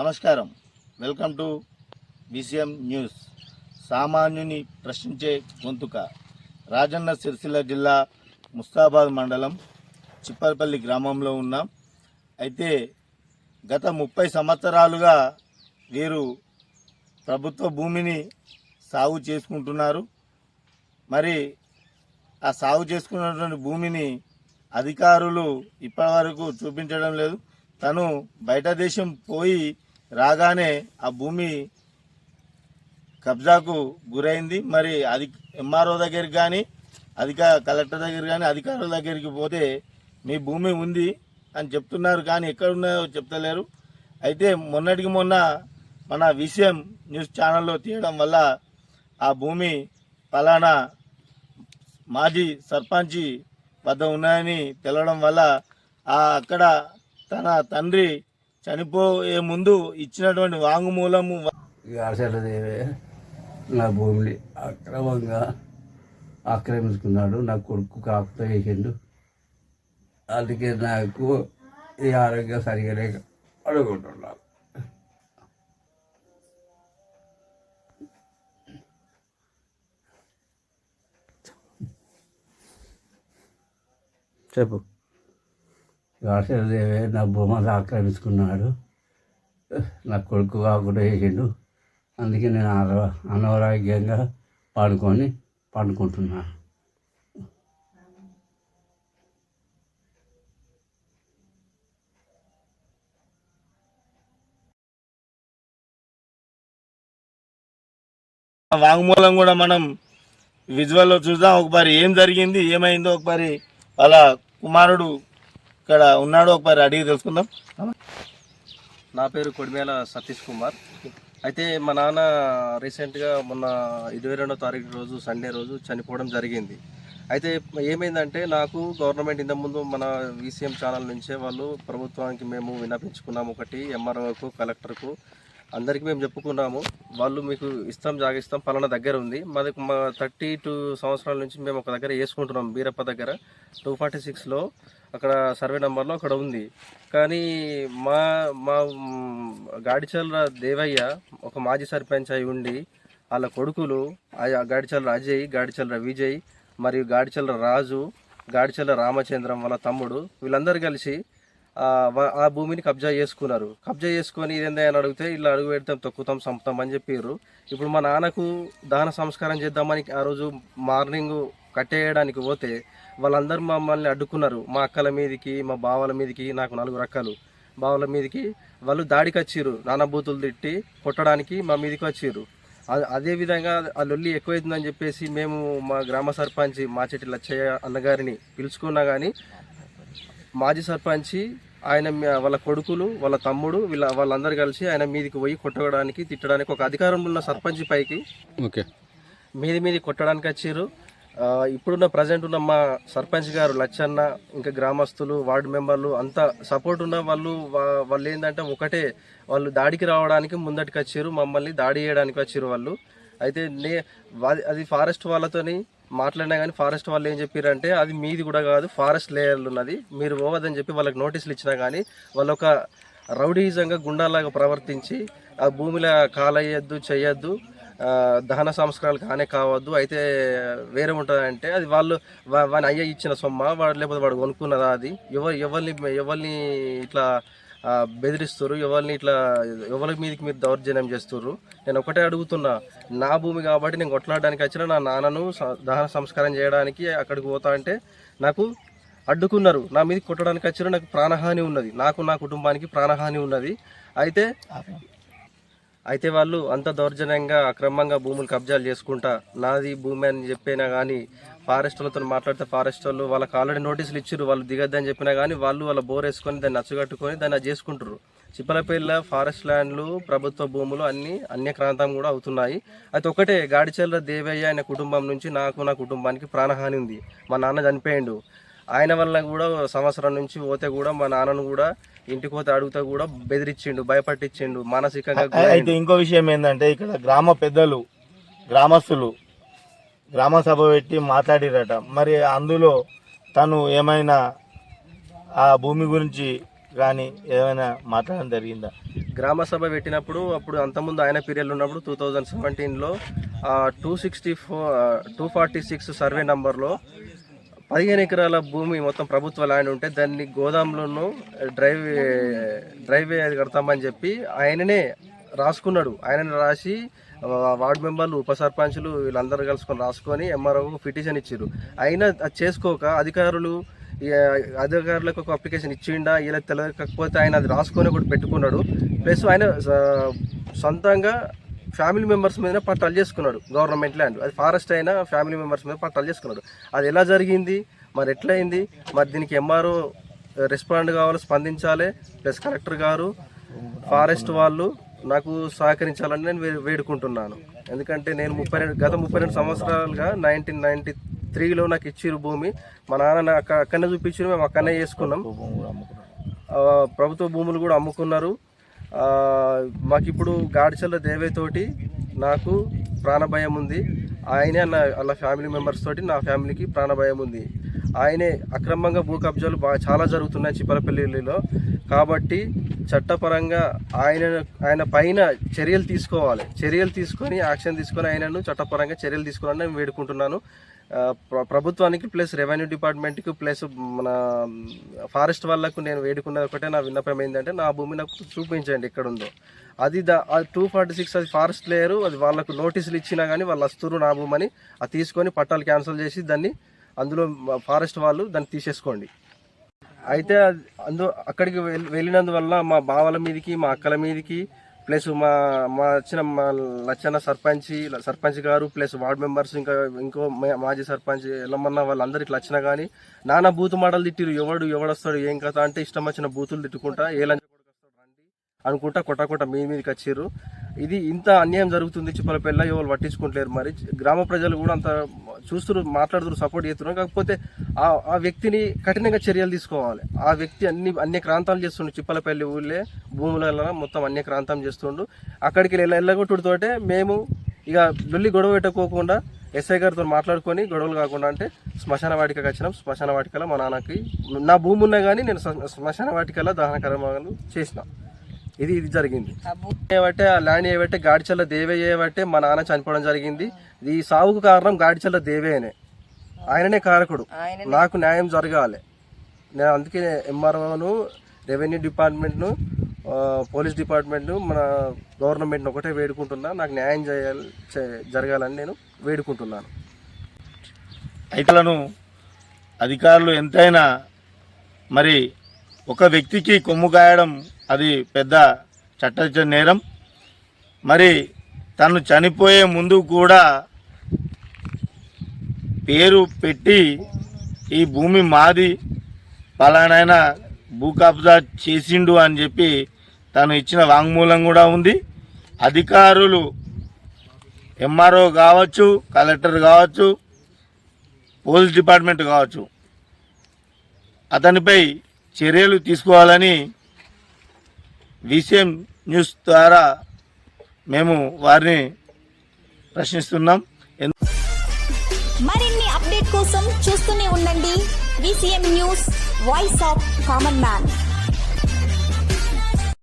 నమస్కారం. Welcome to BCM news. సామాన్యుని ప్రశ్నించే గొంతుక. రాజన్న సిరిసిల్ల జిల్లా ముస్తాబాద్ మండలం చిప్పలపల్లి గ్రామంలో ఉన్నాం. అయితే గత 30 సంవత్సరాలుగా వీరు ప్రభుత్వ భూమిని సాగు చేసుకుంటున్నారు. మరి ఆ సాగు చేసుకున్నటువంటి భూమిని అధికారులు ఇప్పటివరకు చూపించడం లేదు. తను బయట దేశం పోయి రాగానే ఆ భూమి కబ్జాకు గురైంది. మరి అది ఎంఆర్ఓ దగ్గరికి కానీ కలెక్టర్ దగ్గర కానీ అధికారుల దగ్గరికి పోతే మీ భూమి ఉంది అని చెప్తున్నారు, కానీ ఎక్కడున్నాయో చెప్తలేరు. అయితే మొన్నటికి మొన్న మన విషయం న్యూస్ ఛానల్లో తీయడం వల్ల ఆ భూమి ఫలానా మాజీ సర్పంచి వద్ద ఉన్నాయని తెలవడం వల్ల అక్కడ తన తండ్రి చనిపోయే ముందు ఇచ్చినటువంటి వాంగ్మూలము ఆశలదేవే నా భూమిని అక్రమంగా ఆక్రమించుకున్నాడు. నా కొడుకు కాపుతో వేసిండు. అందుకే నాకు ఈ ఆరోగ్యం సరిగా లేక అడుగుతున్నాను. చెప్పు. ఆశలదేవే నా భూమిని ఆక్రమించుకున్నాడు. నా కొడుకు కాకుండా వేసిండు. అందుకే నేను అనారోగ్యంగా పండుకుంటున్నాను. వాంగ్మూలం కూడా మనం విజువల్లో చూద్దాం. ఒకసారి ఏం జరిగింది, ఏమైందో ఒకసారి వాళ్ళ కుమారుడు ఇక్కడ ఉన్నాడు, ఒకసారి అడిగి తెలుసుకుందాం. నా పేరు కొడిమేల సతీష్ కుమార్. అయితే మా నాన్న రీసెంట్గా మొన్న 22వ తారీఖు రోజు సండే రోజు చనిపోవడం జరిగింది. అయితే ఏమైందంటే నాకు గవర్నమెంట్ ఇంతకుముందు మన వీసీఎం ఛానల్ నుంచే వాళ్ళు ప్రభుత్వానికి మేము విన్నపించుకున్నాము. ఒకటి ఎంఆర్ఓకు, కలెక్టర్కు అందరికీ మేము చెప్పుకున్నాము. వాళ్ళు మీకు ఇస్తాం, జాగిస్తాం, పలానా దగ్గర ఉంది. మా 32 సంవత్సరాల నుంచి మేము ఒక దగ్గర వేసుకుంటున్నాం, బీరప్ప దగ్గర 246లో అక్కడ సర్వే నెంబర్లో అక్కడ ఉంది. కానీ మా మా గాడిచల్ల దేవయ్య ఒక మాజీ సర్పంచ్ అయి ఉండి వాళ్ళ కొడుకులు గాడిచల్ల అజయ్, గాడిచల్ల విజయ్ మరియు గాడిచల్ల రాజు, గాడిచల్ల రామచంద్రం వాళ్ళ తమ్ముడు వీళ్ళందరూ కలిసి ఆ భూమిని కబ్జా చేసుకున్నారు. కబ్జా చేసుకొని ఇదేందా అని అడిగితే ఇలా అడుగు పెడతాం, తొక్కుతాం, చంపుతాం అని చెప్పారు. ఇప్పుడు మా నాన్నకు దహన సంస్కారం చేద్దామని ఆ రోజు మార్నింగ్ కట్టేయడానికి పోతే వాళ్ళందరూ మమ్మల్ని అడ్డుకున్నారు. మా అక్కల మీదకి, మా బావల మీదకి, నాకు 4 అక్కలు బావల మీదకి వాళ్ళు దాడికి వచ్చిర్రు. నానబూతులు తిట్టి కొట్టడానికి మా మీదకి వచ్చిర్రు. అదేవిధంగా ఆ లొల్లి ఎక్కువైతుందని చెప్పేసి మేము మా గ్రామ సర్పంచ్ మాచెట్టి లచ్చయ్య అన్నగారిని పిలుచుకున్నా కానీ మాజీ సర్పంచి ఆయన వాళ్ళ కొడుకులు, వాళ్ళ తమ్ముడు వాళ్ళందరూ కలిసి ఆయన మీదకి పోయి కొట్టడానికి, తిట్టడానికి ఒక అధికారంలో ఉన్న సర్పంచ్ పైకి మీది కొట్టడానికి వచ్చారు. ఇప్పుడున్న ప్రజెంట్ ఉన్న మా సర్పంచ్ గారు లచ్చన్న, ఇంకా గ్రామస్తులు, వార్డు మెంబర్లు అంతా సపోర్ట్ ఉన్న వాళ్ళు ఏంటంటే ఒకటే, వాళ్ళు దాడికి రావడానికి ముందటికి వచ్చారు, మమ్మల్ని దాడి చేయడానికి వచ్చారు వాళ్ళు. అయితే అది ఫారెస్ట్ వాళ్ళతోని మాట్లాడినా కానీ ఫారెస్ట్ వాళ్ళు ఏం చెప్పారంటే అది మీది కూడా కాదు, ఫారెస్ట్ లేయర్లు ఉన్నది, మీరు పోవద్దని చెప్పి వాళ్ళకి నోటీసులు ఇచ్చినా కానీ వాళ్ళు ఒక రౌడీజంగా గుండాలాగా ప్రవర్తించి ఆ భూమిలో కాలయ్యద్దు, చెయ్యొద్దు, దహన సంస్కారాలు కావద్దు, అయితే వేరే ఉంటుందంటే అది వాని అయ్య ఇచ్చిన సొమ్మ వాడు, లేకపోతే వాడు కొనుక్కున్నదా, అది ఎవరిని ఇట్లా బెదిరిస్తారు, ఎవరి మీదకి మీరు దౌర్జన్యం చేస్తుర్రు. నేను ఒకటే అడుగుతున్నా, నా భూమి కాబట్టి నేను కొట్లాడడానికి వచ్చిన నా నాన్నను దహన సంస్కారం చేయడానికి అక్కడికి పోతా అంటే నాకు అడ్డుకున్నారు. నా మీదకి కొట్టడానికి వచ్చిన నాకు ప్రాణహాని ఉన్నది, నాకు నా కుటుంబానికి ప్రాణహాని ఉన్నది. అయితే వాళ్ళు అంత దౌర్జన్యంగా అక్రమంగా భూములు కబ్జాలు చేసుకుంటా నాది భూమి అని చెప్పినా కానీ ఫారెస్ట్ వాళ్ళతో మాట్లాడితే ఫారెస్ట్ వాళ్ళు వాళ్ళకి ఆల్రెడీ నోటీసులు ఇచ్చారు, వాళ్ళు దిగద్దని చెప్పినా కానీ వాళ్ళు వాళ్ళ బోర్ వేసుకొని దాన్ని నచ్చగట్టుకొని దాన్ని చేసుకుంటారు. చిప్పలపల్లి ఫారెస్ట్ ల్యాండ్లు, ప్రభుత్వ భూములు అన్యక్రాంతం కూడా అవుతున్నాయి. అయితే ఒకటే, గాడిచల్ల దేవయ్య ఆయన కుటుంబం నుంచి నాకు, నా కుటుంబానికి ప్రాణహాని ఉంది. మా నాన్న చనిపోయిండు. ఆయన వల్ల కూడా సంవత్సరం నుంచి పోతే కూడా మా నాన్నను కూడా ఇంటికి పోతే అడుగుతా కూడా బెదిరించిండు, భయపట్టించిండు, మానసికంగా. అయితే ఇంకో విషయం ఏంటంటే ఇక్కడ గ్రామ పెద్దలు, గ్రామస్తులు గ్రామ సభ పెట్టి మాట్లాడిరట. మరి అందులో తను ఏమైనా ఆ భూమి గురించి కానీ ఏమైనా మాట్లాడడం జరిగిందా? గ్రామ సభ పెట్టినప్పుడు అప్పుడు అంతకుముందు ఆయన పీరియడ్లో ఉన్నప్పుడు 2017లో 246 సర్వే నంబర్లో 15 ఎకరాల భూమి మొత్తం ప్రభుత్వ ల్యాండ్ ఉంటే దాన్ని గోదాంలోనూ డ్రైవే అది కడతామని చెప్పి ఆయననే రాసుకున్నాడు. ఆయననే రాసి వార్డు మెంబర్లు, ఉప సర్పంచులు వీళ్ళందరూ కలుసుకొని రాసుకొని ఎంఆర్ఓకు పిటిషన్ ఇచ్చారు. అయినా అది చేసుకోక అధికారులకు ఒక అప్లికేషన్ ఇచ్చిండా ఇలా తెలియకపోతే ఆయన అది రాసుకొని ఒకటి పెట్టుకున్నాడు. ప్లస్ ఆయన సొంతంగా ఫ్యామిలీ మెంబర్స్ మీద పట్టాలు చేసుకున్నాడు. గవర్నమెంట్ ల్యాండ్ అది ఫారెస్ట్ అయినా ఫ్యామిలీ మెంబర్స్ మీద పట్టాలు చేసుకున్నాడు. అది ఎలా జరిగింది, మరి ఎట్లయింది, మరి దీనికి ఎంఆర్ఓ రెస్పాండ్ కావాలి, స్పందించాలి. ప్లస్ కలెక్టర్ గారు, ఫారెస్ట్ వాళ్ళు నాకు సహకరించాలని నేను వేడుకుంటున్నాను. ఎందుకంటే నేను గత 32 సంవత్సరాలుగా 1993లో నాకు ఇచ్చిరు భూమి. మా నాన్న అక్కడనే చూపించారు, మేము అక్కడనే చేసుకున్నాం. ప్రభుత్వ భూములు కూడా అమ్ముకున్నారు. మాకు ఇప్పుడు గాడిచల్ల దేవేతోటి నాకు ప్రాణభయం ఉంది. ఆయనే అలా ఫ్యామిలీ మెంబర్స్ తోటి నా ఫ్యామిలీకి ప్రాణభయం ఉంది. ఆయనే అక్రమంగా భూ కబ్జాలు చాలా జరుగుతున్నాయి చిప్పలపల్లిలో. కాబట్టి చట్టపరంగా ఆయన పైన చర్యలు తీసుకొని యాక్షన్ తీసుకొని ఆయనను చట్టపరంగా చర్యలు తీసుకోవాలని నేను వేడుకుంటున్నాను. ప్రభుత్వానికి ప్లస్ రెవెన్యూ డిపార్ట్మెంట్కి ప్లస్ మన ఫారెస్ట్ వాళ్ళకు నేను వేడుకున్నది ఒకటే, నా విన్నపం ఏంటంటే నా భూమి నాకు చూపించండి ఎక్కడ ఉందో. అది 246 అది ఫారెస్ట్ లేయరు, అది వాళ్ళకు నోటీసులు ఇచ్చినా కానీ వాళ్ళు వస్తున్నారు నా భూమని అది తీసుకొని పట్టాలు క్యాన్సిల్ చేసి దాన్ని అందులో ఫారెస్ట్ వాళ్ళు దాన్ని తీసేసుకోండి. అయితే అక్కడికి వెళ్ళినందువల్ల మా బావల మీదకి, మా అక్కల మీదకి, ప్లస్ మా లచ్చన్న సర్పంచ్ గారు, ప్లస్ వార్డు మెంబర్స్, ఇంకో మాజీ సర్పంచ్ ఎల్లమన్న వాళ్ళందరికీ లచ్చినా కానీ నానా బూతు మాటలు తిట్టిరు. ఎవడొస్తాడు ఏం కథ అంటే ఇష్టం వచ్చిన బూతులు తిట్టుకుంటా ఏ లంచ అనుకుంటా కొట్ట మీదకి వచ్చారు. ఇది ఇంత అన్యాయం జరుగుతుంది చిప్పలపల్లిలో, ఎవరు పట్టించుకుంటలేరు. మరి గ్రామ ప్రజలు కూడా అంత చూస్తున్నారు, మాట్లాడుతున్నారు, సపోర్ట్ చేస్తున్నారు. కాకపోతే ఆ వ్యక్తిని కఠినంగా చర్యలు తీసుకోవాలి. ఆ వ్యక్తి అన్ని క్రాంతాలు చేస్తుండు. చిప్పలపల్లి ఊళ్ళే భూములలో మొత్తం అన్ని క్రాంతం చేస్తుండు. అక్కడికి వెళ్ళగొట్టుడితోటే మేము ఇక లొల్లి గొడవ పెట్టుకోకుండా ఎస్ఐ గారితో మాట్లాడుకొని గొడవలు కాకుండా అంటే శ్మశాన వాటికకి వచ్చినాం. శ్మశాన వాటికలో మా నాన్నకి నా భూమి ఉన్నా కానీ నేను శ్మశాన వాటికలో దహన కర్మలు చేసిన. ఇది జరిగింది. ఏమంటే ఆ ల్యాండ్ ఏమంటే గాడిచల్ల దేవే ఏమంటే మా నాన్న చనిపోవడం జరిగింది. ఈ సావుకు కారణం గాడిచల్ల దేవేనే, ఆయననే కారకుడు. నాకు న్యాయం జరగాలి. నేను అందుకే ఎంఆర్ఓను, రెవెన్యూ డిపార్ట్మెంట్ను, పోలీస్ డిపార్ట్మెంట్ను, మన గవర్నమెంట్ను ఒకటే వేడుకుంటున్నా, నాకు న్యాయం జరగాలని నేను వేడుకుంటున్నాను. అయితలను అధికారులు ఎంతైనా మరి ఒక వ్యక్తికి కొమ్ము కాయడం అది పెద్ద చట్ట నేరం. మరి తను చనిపోయే ముందు కూడా పేరు పెట్టి ఈ భూమి మాది, పలానైనా భూ కబ్జా చేసిండు అని చెప్పి తను ఇచ్చిన వాంగ్మూలం కూడా ఉంది. అధికారులు ఎంఆర్ఓ కావచ్చు, కలెక్టర్ కావచ్చు, పోలీస్ డిపార్ట్మెంట్ కావచ్చు, అతనిపై చర్యలు తీసుకోవాలని VCM న్యూస్ ద్వారా మేము వారిని ప్రశ్నిస్తున్నాం. మరిన్ని అప్డేట్ కోసం చూస్తూనే ఉండండి VCM news, voice of common man.